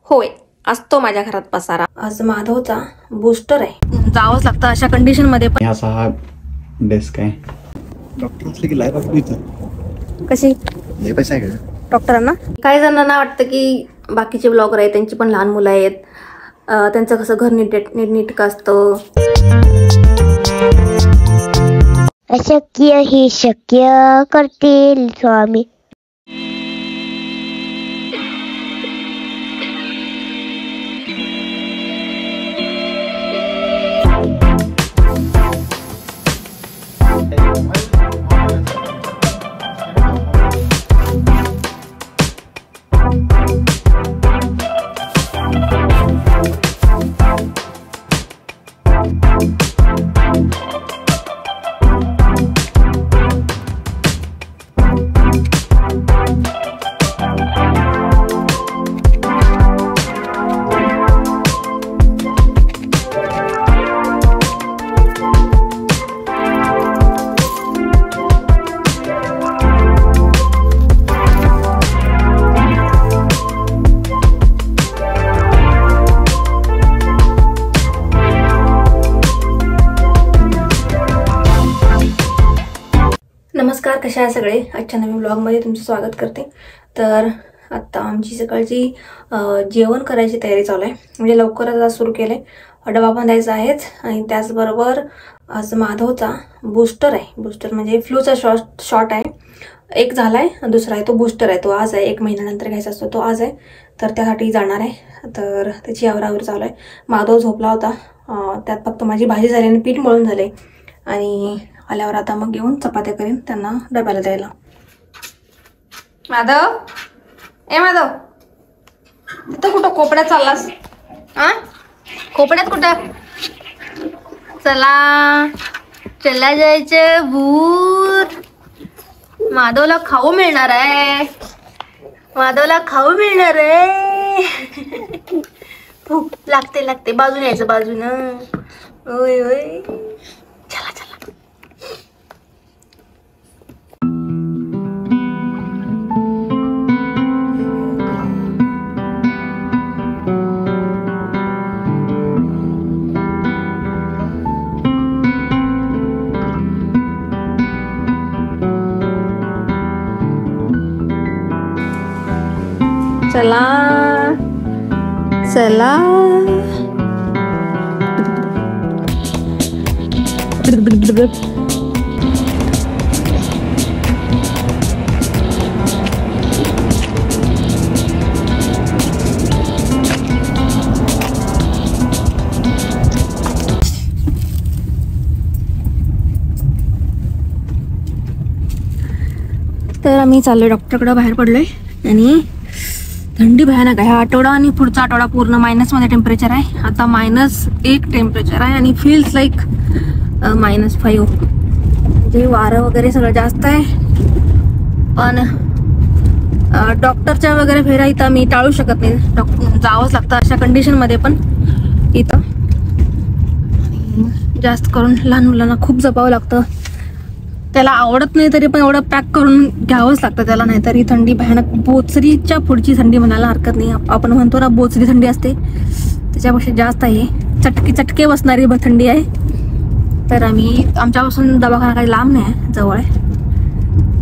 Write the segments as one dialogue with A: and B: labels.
A: होय, असतो माझ्या घरात पसारा. आज माधवचा बूस्टर आहे, जावंच लागतं अशा कंडिशन मध्ये. पण
B: असा हा डेस्क आहे. डॉक्टर असले की लाईफ आपली इथं
A: कशी
B: लय पैसा आहे का
A: डॉक्टरांना? काही जणांना वाटतं की बाकीचे ब्लॉगर आहेत त्यांची पण लहान मुलं आहेत, त्यांचं कसं घर नीटनेटकं असतं.
C: अशक्य हे शक्य करतील स्वामी.
A: नमस्कार, कशा आहे सगळे? आजच्या नवीन ब्लॉगमध्ये तुमचं स्वागत करते. तर आत्ता आमची सकाळची जेवण करायची तयारी चालू आहे, म्हणजे लवकरच आज सुरू केलं आहे. डबा बांधायचा आहेच आणि त्याचबरोबर आज माधवचा बूस्टर आहे. बूस्टर म्हणजे फ्लूचा शॉट आहे. एक झाला आहे, दुसरा आहे तो बूस्टर आहे, तो आज आहे. 1 महिन्यानंतर घ्यायचा असतो, तो आज आहे. तर त्यासाठी जाणार आहे, तर त्याची आवरावर चालू आहे. माधव झोपला होता, त्यात फक्त माझी भाजी झाली आणि पीठ मळून झाले आणि आल्यावर आता मग घेऊन चपात्या करीन त्यांना डब्याला द्यायला. माधव, ए माधव, तिथं कुठं कोपड्यात चाललास? कोपड्यात कुठं? चला चला जायचं भूत. माधवला खाऊ मिळणार आहे, माधवला खाऊ मिळणार आहे. लागते लागते, बाजून यायचं, बाजूनं. ओय ओय, चला चला. चला चला. तर आम्ही चाललोय डॉक्टरकडे, बाहेर पडलोय आणि थंडी भयानक आहे. हा आठवडा आणि पुढचा आठवडा पूर्ण मायनसमध्ये टेम्परेचर आहे. आता -1 टेम्परेचर आहे आणि फील्स लाईक -5. म्हणजे वारं वगैरे सगळं जास्त आहे. पण डॉक्टरच्या वगैरे फेऱ्या इथं मी टाळू शकत नाही, जावंच लागतं अशा कंडिशनमध्ये. पण इथं जास्त करून लहान मुलांना खूप जपावं लागतं. त्याला आवडत नाही तरी पण एवढं पॅक करून घ्यावंच लागतं त्याला, नाहीतर ही थंडी भयानक, बोचरीच्या पुढची थंडी म्हणायला हरकत नाही. आपण म्हणतो ना बोचरी थंडी असते, त्याच्यापेक्षा जास्त आहे. चटके बसणारी थंडी आहे. तर आम्ही आमच्यापासून दवाखाना काही लांब नाही आहे, जवळ आहे.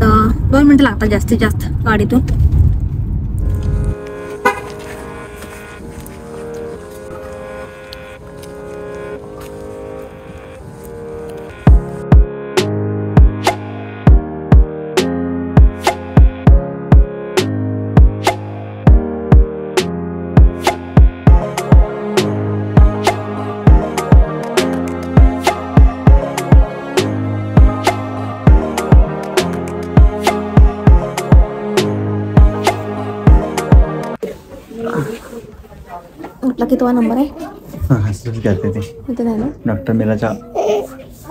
A: तर 2 मिनटं लागतात जास्तीत जास्त गाडीतून. आपला कितवा नंबर आहे?
B: हसत करते ते
A: इथे नाही ना.
B: डॉक्टर मेलाच्या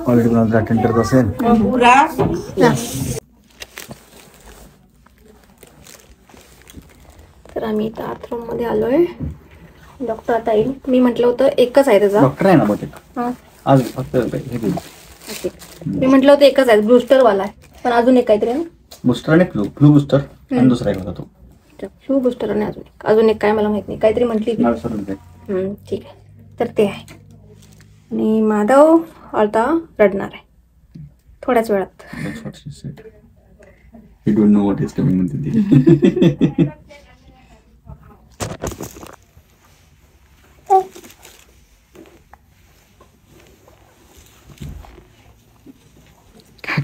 B: ऑलरेडी कोणाला अटेंड करत असेल.
A: तर आम्ही इथं आतरूम मध्ये आलोय. डॉक्टर आता येईल. मी म्हटलं होतं एकच आहे त्याचा.
B: डॉक्टर आहे ना बहुतेक आज फक्त
A: मी म्हटलं होतं एकच आहे, बूस्टर वाला आहे. पण अजून एक काहीतरी आहे ना,
B: बूस्टर आणि फ्लू बूस्टर आणि दुसरा एक होता तो.
A: फ्लू बुस्टर आणि अजून एक काय मला माहित नाही, काहीतरी म्हटली ती. ठीक आहे, तर ते आहे. आणि माधव आता रडणार आहे थोड्याच वेळात.
B: You don't know what is coming म्हणते ती.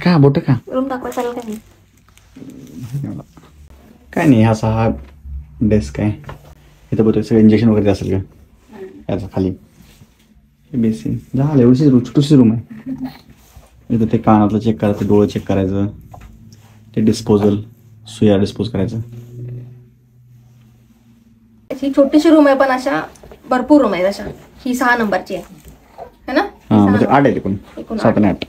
B: का बोट का
A: रूम दाखवा चालेल काय नाही.
B: काय नाही, असा हा डेस्क आहे. इथं बघतो सगळं इंजेक्शन वगैरे असेल का याचा खाली. बेसिन झालं, एवढीच छोटीशी रूम आहे. इथं ते कानातलं चेक करायचं, डोळं चेक करायचं, ते डिस्पोजल सुया डिस्पोज करायचं.
A: ही छोटीशी रूम आहे पण अशा भरपूर रूम आहेत अशा. ही 6 नंबरची आहे है ना.
B: हां म्हणजे 8 आहे एकूण, 7 आणि 8.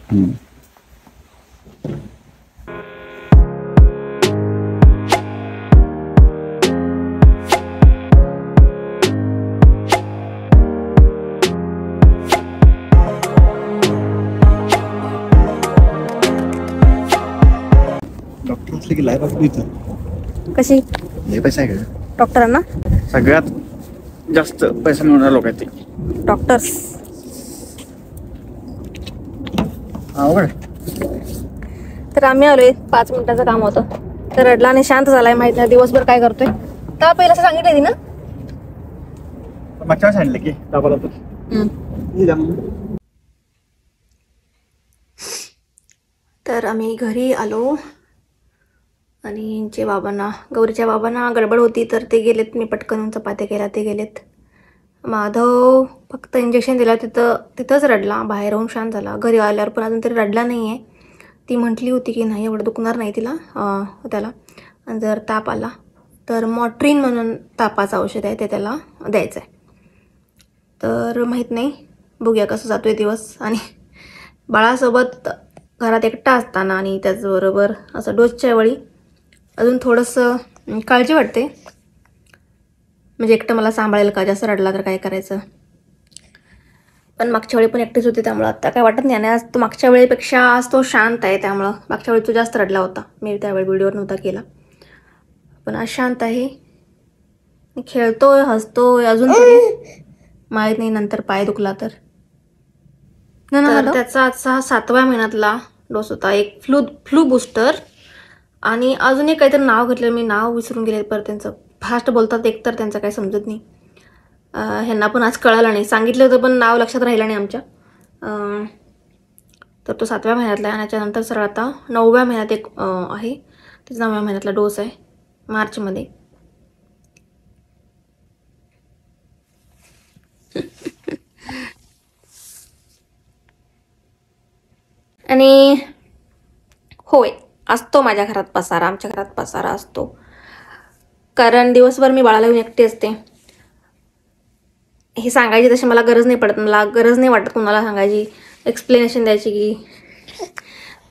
B: डॉक्टर असले की लाईफ आपली इथं
A: कशी
B: लय पैसा आहे का
A: डॉक्टरांना.
B: सगळ्यात जास्त पैसा मिळणारे लोक आहेत ते
A: डॉक्टर्स.
B: अवघड.
A: तर आम्ही आलोय, 5 मिनिटाचं काम होतं. तर रडला आणि शांत झालाय. माहित नाही दिवसभर काय करतोय. तर पहिलं असं सांगितलं ती ना,
B: मागच्या सांगितलं की दाबाला तर.
A: तर आम्ही घरी आलो आणि गौरीच्या बाबांना गडबड होती तर ते गेलेत. मी पटकन चपात्या केल्या, ते गेलेत. माधव फक्त इंजेक्शन दिलं तिथंच रडला. बाहेर राहून शांत झाला. घरी आल्यावर पण अजून तरी रडला नाही आहे. ती म्हटली होती की नाही एवढं दुखणार नाही त्याला. जर ताप आला तर मॉट्रिन म्हणून तापाचं औषध आहे ते त्याला द्यायचं आहे. तर माहीत नाही, बघूया कसं जातोय दिवस. आणि बाळासोबत घरात एकटा असताना आणि त्याचबरोबर असं डोसच्या वेळी अजून थोडंसं काळजी वाटते. म्हणजे एकटं मला सांभाळेल का, जास्त रडला तर काय करायचं. पण मागच्या वेळी पण एकटीच होती त्यामुळं आता काय वाटत नाही. आणि आज तो मागच्या वेळेपेक्षा आज तो शांत आहे. त्यामुळं मागच्या वेळी तो जास्त रडला होता. मी त्यावेळी व्हिडिओ नव्हता केला. पण आज शांत आहे, खेळतोय, हसतोय. अजून तरी माहीत नाही नंतर पाय दुखला तर. त्याचा आजचा 7व्या महिन्यातला डोस होता. एक फ्लू बुस्टर आणि अजून एक काहीतरी नाव घेतलं, मी नाव विसरून गेले. परत त्यांचं फास्ट बोलतात एकतर त्यांचं काही समजत नाही. ह्यांना पण आज कळालं नाही. सांगितलं होतं पण नाव लक्षात राहिलं नाही आमच्या. तर तो 7व्या महिन्यातला आहे. आणि त्याच्यानंतर सरळ आता 9व्या महिन्यात एक आहे. त्याचा 9व्या महिन्यातला डोस आहे मार्चमध्ये. आणि होय, असतो माझ्या घरात पसारा, आमच्या घरात पसारा असतो. कारण दिवसभर मी बाळाला घेऊन एकटी असते. हे सांगायची तशी मला गरज नाही पडत. मला गरज नाही वाटत कोणाला सांगायची, एक्सप्लेनेशन द्यायची की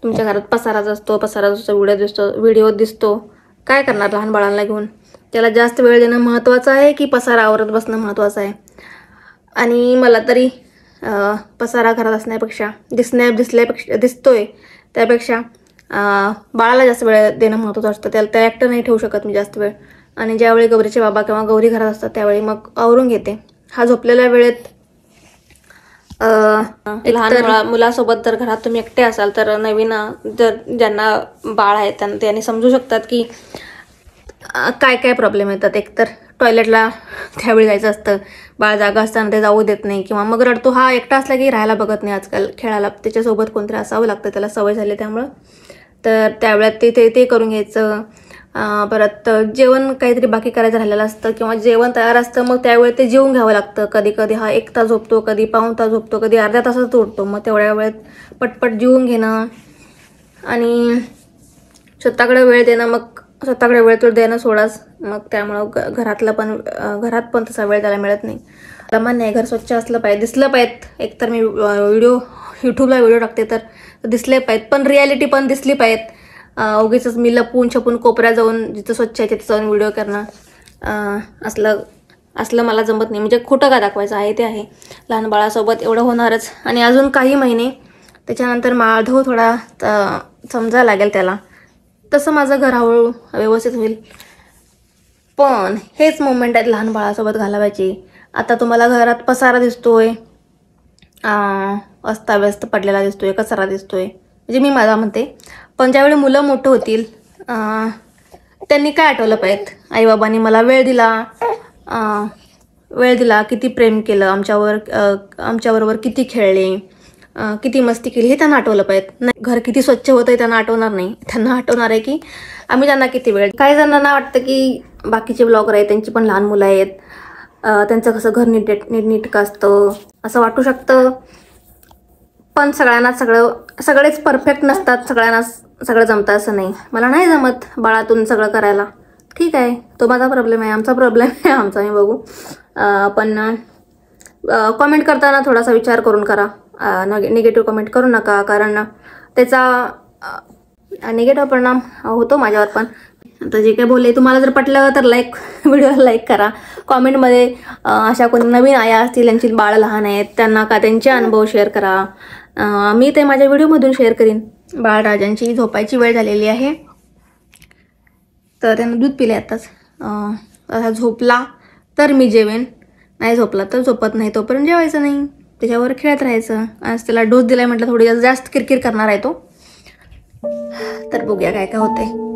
A: तुमच्या घरात पसाराच असतो, व्हिडिओ दिसतो. काय करणार लहान बाळांना घेऊन. त्याला जास्त वेळ देणं महत्त्वाचं आहे की पसारा आवरत बसणं महत्त्वाचं आहे. आणि मला तरी पसारा घरात असण्यापेक्षा दिसतोय त्यापेक्षा बाळाला जास्त वेळ देणं महत्त्वाचं असतं. त्याला एकटं नाही ठेवू शकत मी जास्त वेळ. आणि ज्यावेळी गौरीचे बाबा किंवा गौरी घरात असतात त्यावेळी मग आवरून घेते. हा झोपलेल्या वेळेत लहान मुलासोबत जर घरात तुम्ही एकटे असाल तर नवीन जर ज्यांना बाळ आहे त्यांनी समजू शकतात की काय काय प्रॉब्लेम येतात. एकतर टॉयलेटला त्यावेळी जायचं असतं, बाळ जागा असताना ते जाऊ देत नाही किंवा मग रडतो. हा एकटा असला की राहायला बघत नाही आजकाल, खेळायला त्याच्यासोबत कोणतरी असावं लागतं, त्याला सवय झाली त्यामुळं. तर त्यावेळेत ते करून घ्यायचं. परत जेवण काहीतरी बाकी करायचं राहिलेलं असतं किंवा जेवण तयार असतं, मग त्यावेळेत ते जेवून घ्यावं लागतं. कधी कधी हा 1 तास झोपतो, कधी पाऊण तास झोपतो, कधी अर्ध्या तासात उठतो. मग तेवढ्या वेळेत पटपट जेवून घेणं आणि स्वतःकडे वेळ देणं. मग स्वतःकडे वेळ तर देणं सोडाच. मग त्यामुळं घरात पण तसा वेळ त्याला मिळत नाही. मला मान्य आहे घर स्वच्छ असलं पाहिजे, दिसलं पाहिजे. एकतर मी यूट्यूबला व्हिडिओ टाकते तर दिसले पाहिजेत, पण रियालिटी पण दिसली पाहिजेत. उगीच मी लपून छपून कोपऱ्यात जाऊन जिथं स्वच्छ आहे तिथं जाऊन व्हिडिओ करणं असलं मला जमत नाही. म्हणजे खोटं का दाखवायचं आहे ते आहे. लहान बाळासोबत एवढं होणारच. आणि अजून काही महिने त्याच्यानंतर माधव थोडा समजायला लागेल त्याला, तसं माझं घर हळूहळू व्यवस्थित होईल. पण हेच मोमेंट आहेत लहान बाळासोबत घालवायचे. आता तुम्हाला घरात पसारा दिसतोय, अस्ताव्यस्त पडलेला दिसतोय, कचरा दिसतोय, म्हणजे मी माझा म्हणते. पण ज्यावेळी मुलं मोठं होतील त्यांनी काय आठवलं पाहिजे, आईबाबांनी मला वेळ दिला, किती प्रेम केलं आमच्याबरोबर किती खेळले, किती मस्ती केली, हे त्यांना आठवलं पाहिजे. नाही, घर किती स्वच्छ होतं त्यांना आठवणार नाही. त्यांना आठवणार आहे की आम्ही त्यांना किती वेळ. काही जणांना वाटतं की बाकीचे ब्लॉगर आहेत त्यांची पण लहान मुलं आहेत, त्यांचं कसं घर नीटनेटकं असतं असं वाटू शकतं. पण सगळेच परफेक्ट नसतात, सगळ्यांना सगळं जमतं असं नाही. मला नाही जमत बाळातून सगळं करायला, ठीक आहे, तो माझा प्रॉब्लेम आहे, आमचा प्रॉब्लेम आहे, आमचा मी बघू. पण कॉमेंट करताना थोडासा विचार करून करा. निगेटिव्ह कमेंट करू नका, कारण त्याचा निगेटिव्ह परिणाम होतो माझ्यावर पण. आता जे काय बोलले तुम्हाला जर पटलं तर व्हिडिओला लाईक करा. कॉमेंटमध्ये अशा कोणी नवीन आया असतील यांची बाळ लहान आहेत त्यांना त्यांचे अनुभव शेअर करा. मी ते माझ्या व्हिडिओमधून शेअर करीन. बाळराजांची झोपायची वेळ झालेली आहे, तर त्यानं दूध पिले आताच. झोपला तर मी जेवेन, नाही झोपला तर झोपत नाही, तोपर्यंत जेवायचं नाही, त्याच्यावर खेळत राहायचं. आज त्याला डोस दिलाय म्हटलं थोडी जास्त किरकिर करणार आहे तो, तर बघूया काय काय होते.